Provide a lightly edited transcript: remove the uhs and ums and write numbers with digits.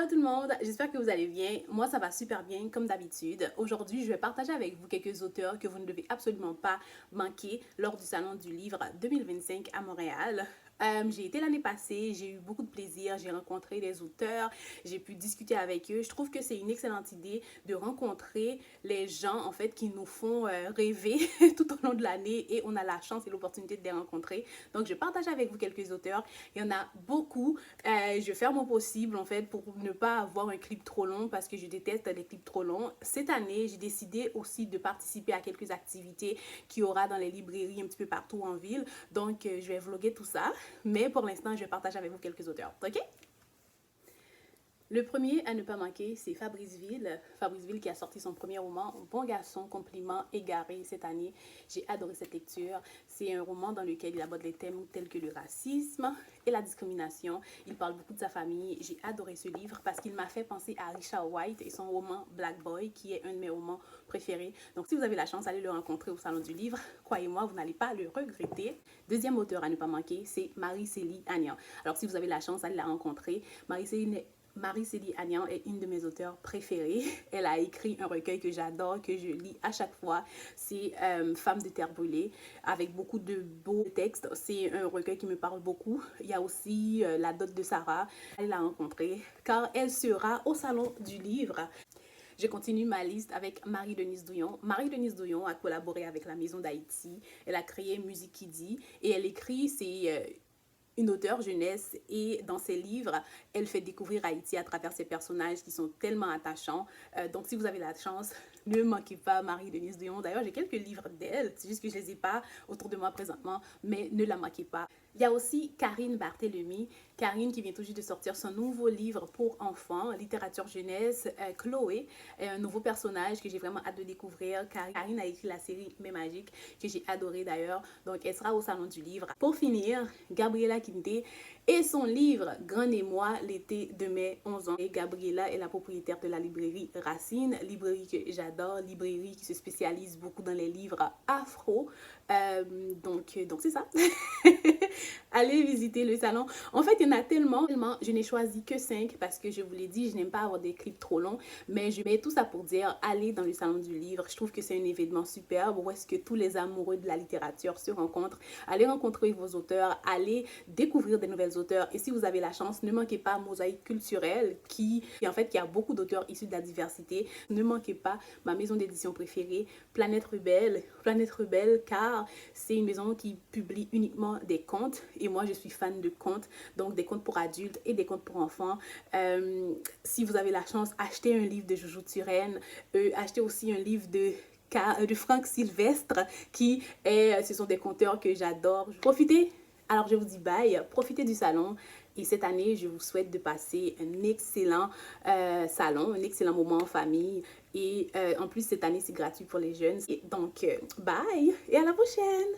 Allô tout le monde, j'espère que vous allez bien. Moi ça va super bien comme d'habitude. Aujourd'hui je vais partager avec vous quelques auteurs que vous ne devez absolument pas manquer lors du Salon du Livre 2025 à Montréal. J'ai été l'année passée, j'ai eu beaucoup de plaisir, j'ai rencontré des auteurs, j'ai pu discuter avec eux. Je trouve que c'est une excellente idée de rencontrer les gens en fait qui nous font rêver tout au long de l'année et on a la chance et l'opportunité de les rencontrer. Donc je partage avec vous quelques auteurs, il y en a beaucoup. Je vais faire mon possible en fait pour ne pas avoir un clip trop long parce que je déteste les clips trop longs. Cette année, j'ai décidé aussi de participer à quelques activités qu'il y aura dans les librairies un petit peu partout en ville. Donc je vais vlogger tout ça. Mais pour l'instant, je vais partager avec vous quelques auteurs. OK? Le premier à ne pas manquer, c'est Fabrice Ville. Fabrice Ville qui a sorti son premier roman, Bon garçon, compliment égaré, cette année. J'ai adoré cette lecture. C'est un roman dans lequel il aborde les thèmes tels que le racisme et la discrimination. Il parle beaucoup de sa famille. J'ai adoré ce livre parce qu'il m'a fait penser à Richard White et son roman Black Boy, qui est un de mes romans préférés. Donc si vous avez la chance d'aller le rencontrer au Salon du Livre, croyez-moi, vous n'allez pas le regretter. Deuxième auteur à ne pas manquer, c'est Marie-Célie Agnan. Alors si vous avez la chance d'aller la rencontrer, Marie-Célie Agnan est une de mes auteurs préférées. Elle a écrit un recueil que j'adore, que je lis à chaque fois. C'est Femmes de terre brûlée, avec beaucoup de beaux textes. C'est un recueil qui me parle beaucoup. Il y a aussi La dot de Sarah. Allez la rencontrer, car elle sera au Salon du Livre. Je continue ma liste avec Marie-Denise Douillon. Marie-Denise Douillon a collaboré avec la Maison d'Haïti. Elle a créé Musique Kiddy et elle écrit une auteure jeunesse et dans ses livres, elle fait découvrir Haïti à travers ses personnages qui sont tellement attachants. Donc si vous avez la chance, ne manquez pas Marie-Denise Douillon. D'ailleurs, j'ai quelques livres d'elle, c'est juste que je ne les ai pas autour de moi présentement, mais ne la manquez pas. Il y a aussi Karine Barthélemy. Karine qui vient tout juste de sortir son nouveau livre pour enfants, littérature jeunesse. Chloé est un nouveau personnage que j'ai vraiment hâte de découvrir. Karine a écrit la série Mais Magique que j'ai adoré d'ailleurs. Donc elle sera au Salon du Livre. Pour finir, Gabriela Kinte et son livre Grand Émoi, l'été de mes 11 ans. Et Gabriela est la propriétaire de la librairie Racine, librairie que j'adore, librairie qui se spécialise beaucoup dans les livres afro. Donc c'est ça. Allez visiter le salon. En fait, il y en a tellement. Je n'ai choisi que 5 parce que je vous l'ai dit, je n'aime pas avoir des clips trop longs. Mais je mets tout ça pour dire, allez dans le salon du livre. Je trouve que c'est un événement superbe où est-ce que tous les amoureux de la littérature se rencontrent. Allez rencontrer vos auteurs, allez découvrir des nouvelles auteurs. Et si vous avez la chance, ne manquez pas Mosaïque culturelle qui a beaucoup d'auteurs issus de la diversité. Ne manquez pas ma maison d'édition préférée, Planète Rebelle. Planète Rebelle car c'est une maison qui publie uniquement des contes et moi je suis fan de contes, donc des contes pour adultes et des contes pour enfants. Si vous avez la chance, achetez un livre de Jojo Turenne, achetez aussi un livre de Franck Sylvestre ce sont des conteurs que j'adore. Profitez, alors je vous dis bye, profitez du salon et cette année je vous souhaite de passer un excellent salon, un excellent moment en famille et en plus cette année c'est gratuit pour les jeunes et donc bye et à la prochaine.